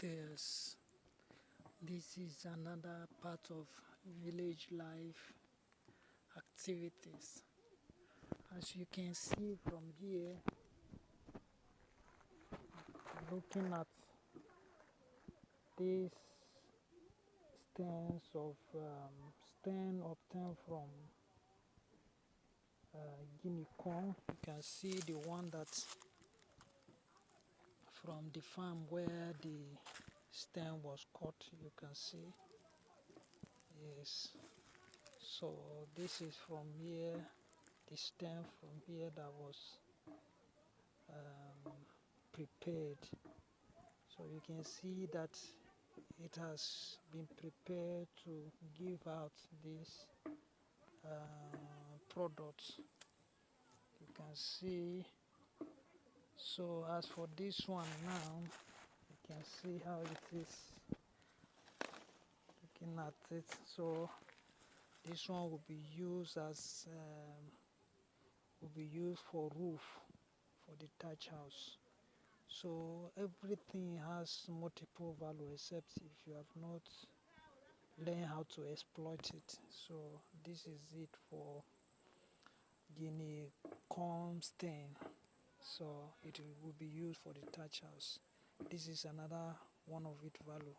This is another part of village life activities. As you can see from here, looking at these stem obtained from Guinea corn, you can see the one that from the farm where the stem was cut. You can see, yes. So this is from here, the stem from here that was prepared. So you can see that it has been prepared to give out this product. You can see. So as for this one now, you can see how it is. Looking at it, so this one will be used as for roof for the thatch house. So everything has multiple value except if you have not learned how to exploit it. So this is it for Guinea corn stem. So it will be used for the thatch house. This is another one of its value.